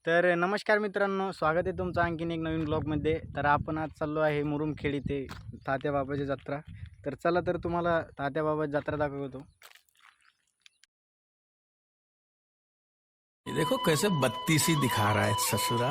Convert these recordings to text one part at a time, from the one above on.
तर नमस्कार मित्रांनो, स्वागत आहे तुमचं आणखीन एक नवीन ब्लॉगमध्ये। तर आपण आज चाललो आहे मुरुमखेड इथे तात्या बाबाची जत्रा। तर चला तर तुम्हाला तात्या बाबाची जत्रा दाखवतो। ये देखो कैसे बत्तीसी दिखा रहा है ससुरा।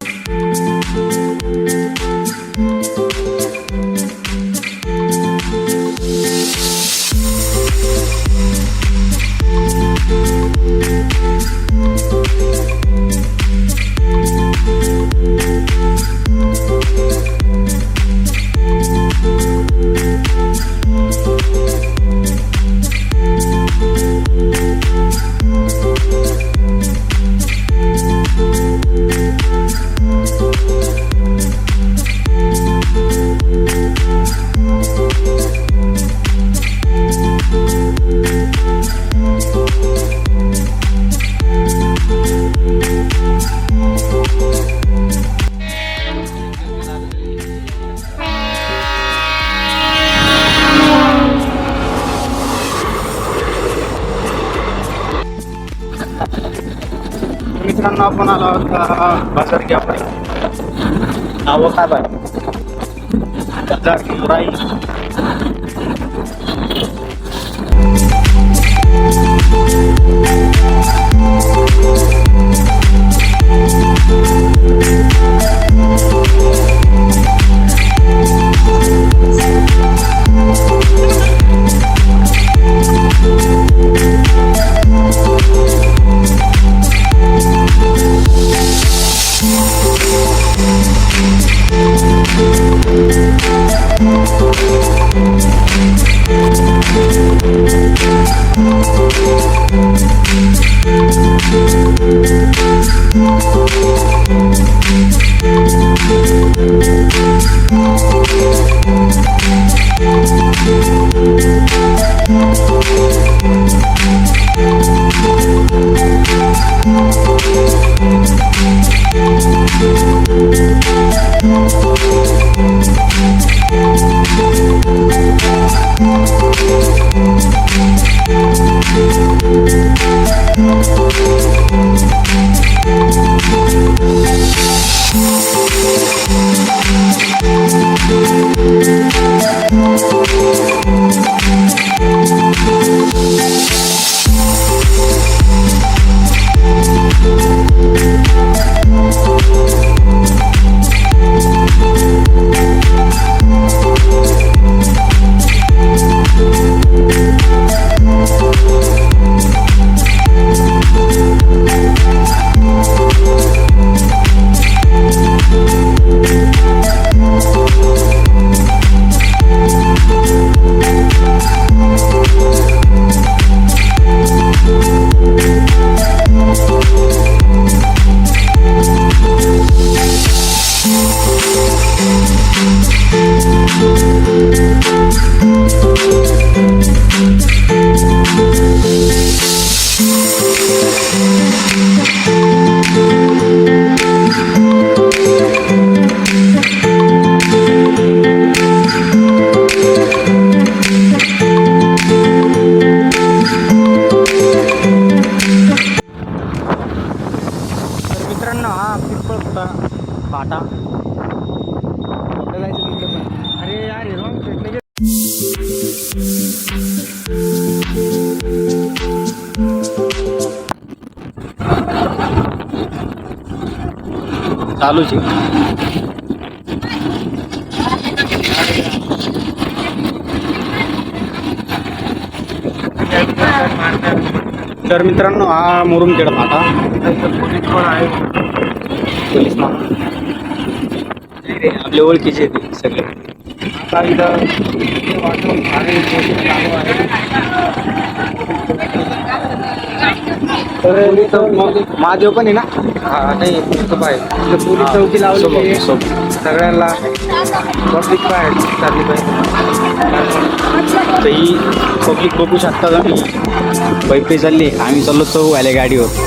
मित्रांनो, आपण आलो आहोत बाजार घ्यायला। नाव काय बाय बाजार मुराई। मित्रांनो, हा पिंपळ फाटा जायचं तिकडे पण। अरे यार, रॉंग साईडला चालूच आहे। तर मित्रांनो, हा मुरुमखेड फाटा। पोलीस पण आहे, पोलीस आपल्या ओळखीचे ते सगळे। आता इथं तर महादेव पण आहे ना? हा नाही आहे पोलीस चौकी लावली सगळ्यांना पब्लिक पाहिजे चालली पाहिजे। तर ही पब्लिक बघू शकता तुम्ही। पैपे चालली, आम्ही चाललो चौ आल्या गाडीवर।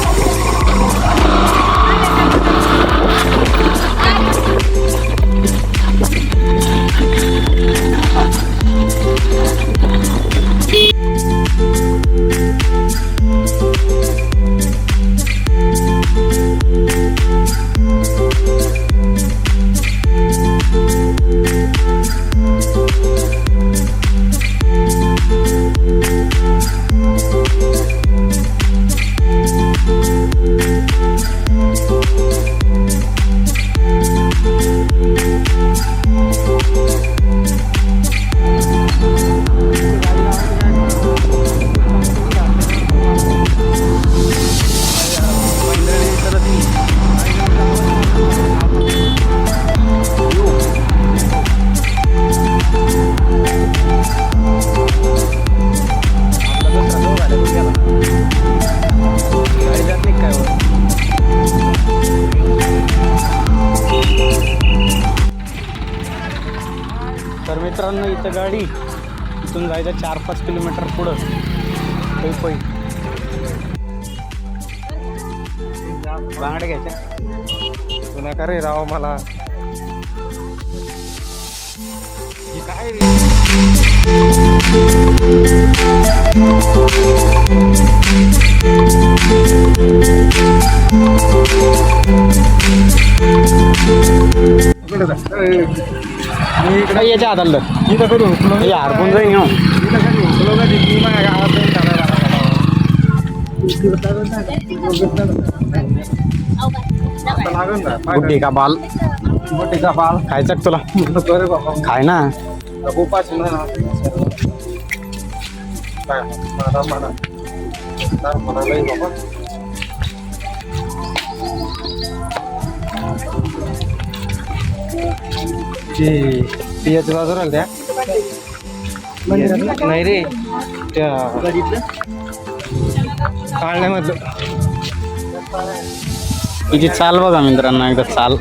मित्रांनो इथं गाडी इथून जायचं 4-5 किलोमीटर पुढं पै बांगड्या घ्यायच्या तुला का रे राव मला काय काय याच्या हाताला इथं कधी हुकलो हे हरपून जाईन हो इथं कधी हुकलो का मी माझ्या गावात जाऊन चालायला लागून ना बुड्डी का बाल मोठीचा बाल खायचं का तुला बरे बाबा खाय ना उपास म्हणा म्हणा म्हणालाही बाबा पियाच्या बाजूला त्या नाही रे त्या काढण्यामधलं तुझी चाल बघा मित्रांनो एकदा चाल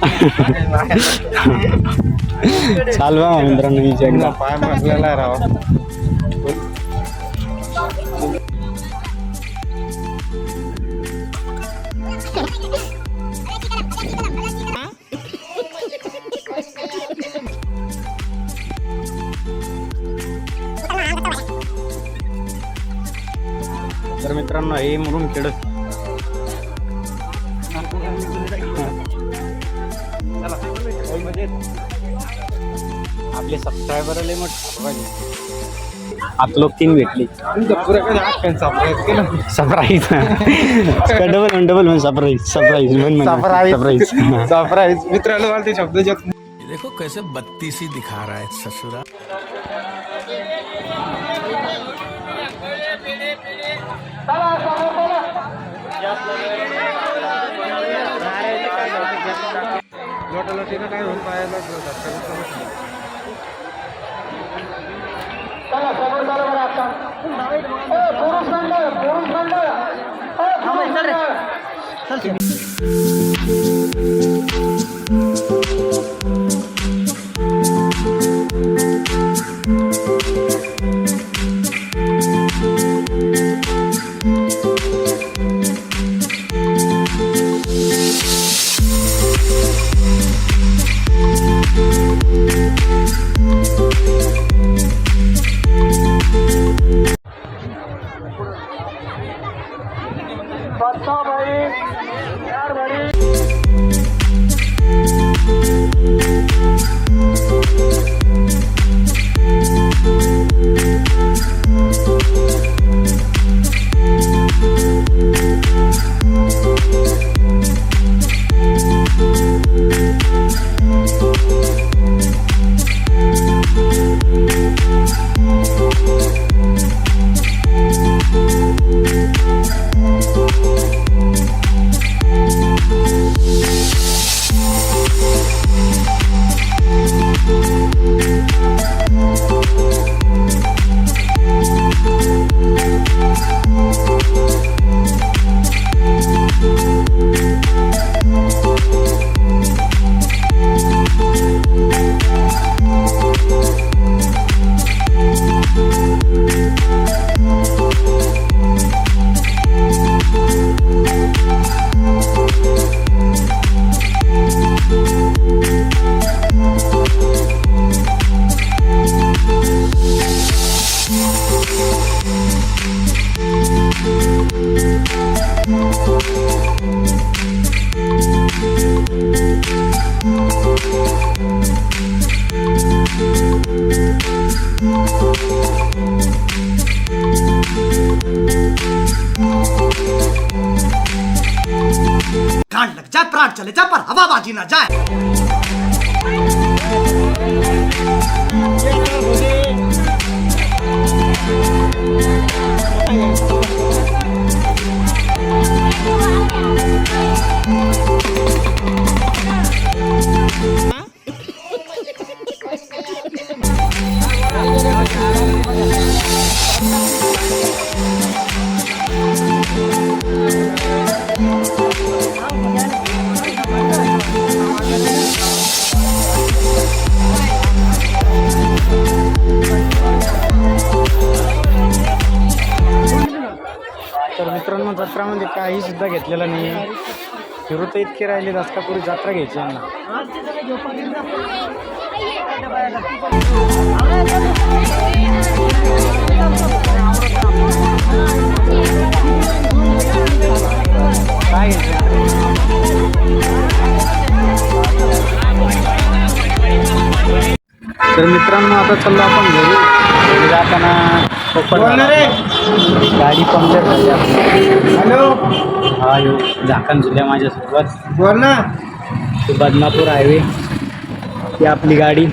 चाल बघा मित्रांनो हिची एकदा पाय मारलेला आहे राव तर मित्रांनो हे मुरुमखेड आपले सबस्क्रायबर लय मोठे आता लोक 3 भेटली सरप्राईज डबल सरप्राईज सरप्राईज मित्रांनो मला ते शब्द ये देखो कैसे बत्तीसी दिखा रहा है ससुरा। लोटालोटीनं काय होऊन पाहायला कान लग जाए प्राण चले जाए पर हवाबाजी ना जाए। जत्रामध्ये काही सुद्धा घेतलेलं नाही आहे. फिरू तर इतके राहिले दसकापुरी जत्रा घ्यायची यांना. काय तर मित्रांनो आता चाललो आपण घरी जाताना गाडी पंक्चर झाली आपली. हॅलो हा येऊ झाकण झुल्या माझ्यासोबत बोल ना. तो बदनापूर हायवे ही आपली गाडी